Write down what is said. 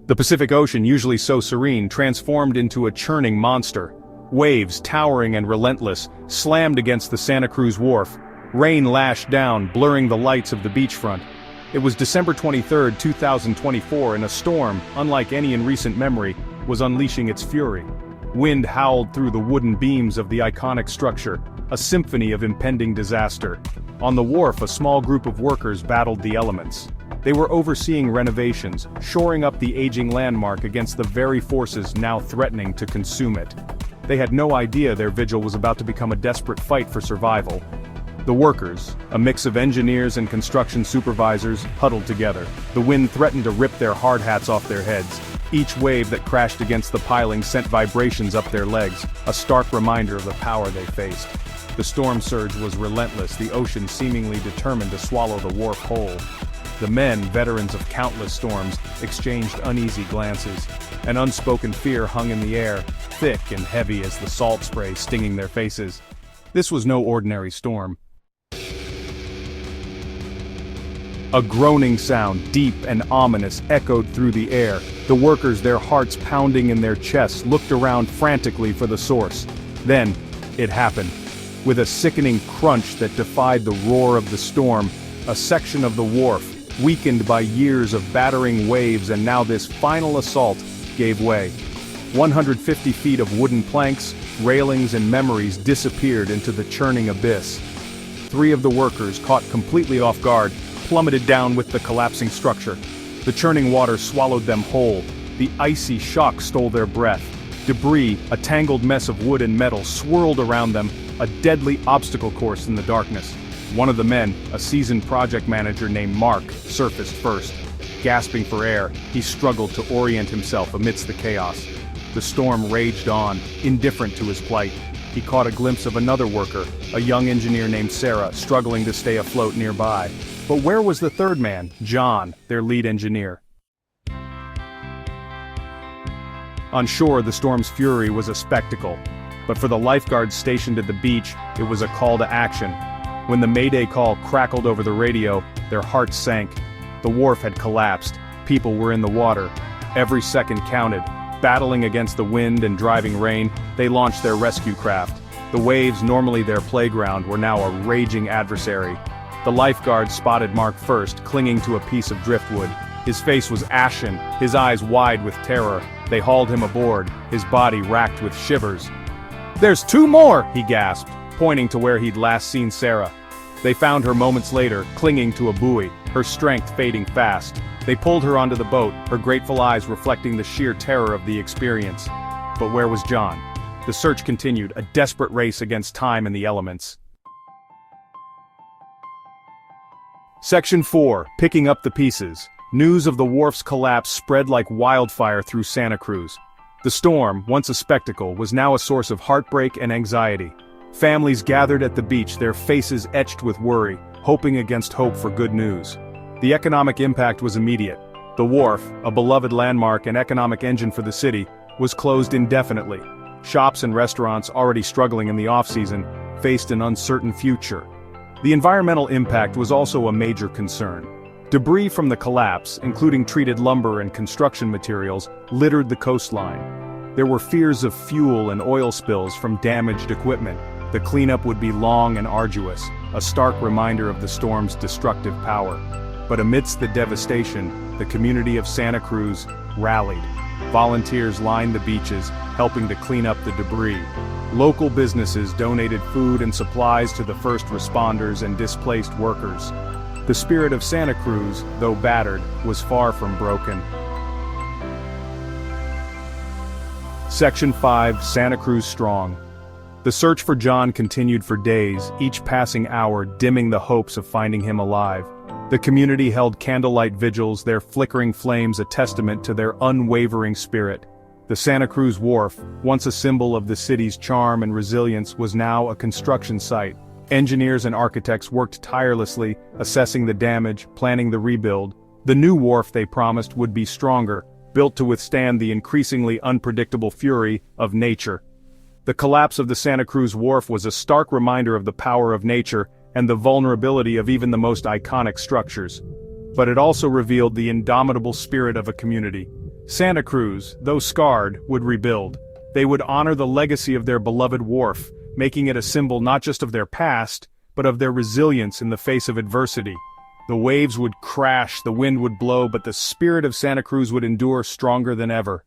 The Pacific Ocean, usually so serene, transformed into a churning monster. Waves, towering and relentless, slammed against the Santa Cruz Wharf. Rain lashed down, blurring the lights of the beachfront. It was December 23, 2024, and a storm, unlike any in recent memory, was unleashing its fury. Wind howled through the wooden beams of the iconic structure, a symphony of impending disaster. On the wharf, a small group of workers battled the elements. They were overseeing renovations, shoring up the aging landmark against the very forces now threatening to consume it. They had no idea their vigil was about to become a desperate fight for survival. The workers, a mix of engineers and construction supervisors, huddled together. The wind threatened to rip their hard hats off their heads. Each wave that crashed against the piling sent vibrations up their legs, a stark reminder of the power they faced. The storm surge was relentless, the ocean seemingly determined to swallow the wharf whole. The men, veterans of countless storms, exchanged uneasy glances. An unspoken fear hung in the air, thick and heavy as the salt spray stinging their faces. This was no ordinary storm. A groaning sound, deep and ominous, echoed through the air. The workers, their hearts pounding in their chests, looked around frantically for the source. Then, it happened. With a sickening crunch that defied the roar of the storm, a section of the wharf, weakened by years of battering waves and now this final assault, gave way. 150 feet of wooden planks, railings and memories disappeared into the churning abyss. 3 of the workers, caught completely off guard, plummeted down with the collapsing structure. The churning water swallowed them whole. The icy shock stole their breath. Debris, a tangled mess of wood and metal, swirled around them, a deadly obstacle course in the darkness. One of the men, a seasoned project manager named Mark, surfaced first. Gasping for air, he struggled to orient himself amidst the chaos. The storm raged on, indifferent to his plight. He caught a glimpse of another worker, a young engineer named Sarah, struggling to stay afloat nearby. But where was the third man, John, their lead engineer? On shore, the storm's fury was a spectacle. But for the lifeguards stationed at the beach, it was a call to action. When the Mayday call crackled over the radio, their hearts sank. The wharf had collapsed. People were in the water. Every second counted. Battling against the wind and driving rain, they launched their rescue craft. The waves, normally their playground, were now a raging adversary. The lifeguards spotted Mark first, clinging to a piece of driftwood. His face was ashen, his eyes wide with terror. They hauled him aboard, his body racked with shivers. "There's 2 more!" he gasped, pointing to where he'd last seen Sarah. They found her moments later, clinging to a buoy, her strength fading fast. They pulled her onto the boat, her grateful eyes reflecting the sheer terror of the experience. But where was John? The search continued, a desperate race against time and the elements. Section 4, Picking Up the Pieces. News of the wharf's collapse spread like wildfire through Santa Cruz. The storm, once a spectacle, was now a source of heartbreak and anxiety. Families gathered at the beach, their faces etched with worry, hoping against hope for good news. The economic impact was immediate. The wharf, a beloved landmark and economic engine for the city, was closed indefinitely. Shops and restaurants, already struggling in the off-season, faced an uncertain future. The environmental impact was also a major concern. Debris from the collapse, including treated lumber and construction materials, littered the coastline. There were fears of fuel and oil spills from damaged equipment. The cleanup would be long and arduous, a stark reminder of the storm's destructive power. But amidst the devastation, the community of Santa Cruz rallied. Volunteers lined the beaches, helping to clean up the debris. Local businesses donated food and supplies to the first responders and displaced workers. The spirit of Santa Cruz, though battered, was far from broken. Section 5, Santa Cruz Strong. The search for John continued for days, each passing hour dimming the hopes of finding him alive. The community held candlelight vigils, their flickering flames a testament to their unwavering spirit. The Santa Cruz Wharf, once a symbol of the city's charm and resilience, was now a construction site. Engineers and architects worked tirelessly, assessing the damage, planning the rebuild. The new wharf, they promised, would be stronger, built to withstand the increasingly unpredictable fury of nature. The collapse of the Santa Cruz Wharf was a stark reminder of the power of nature and the vulnerability of even the most iconic structures. But it also revealed the indomitable spirit of a community. Santa Cruz, though scarred, would rebuild. They would honor the legacy of their beloved wharf, making it a symbol not just of their past, but of their resilience in the face of adversity. The waves would crash, the wind would blow, but the spirit of Santa Cruz would endure stronger than ever.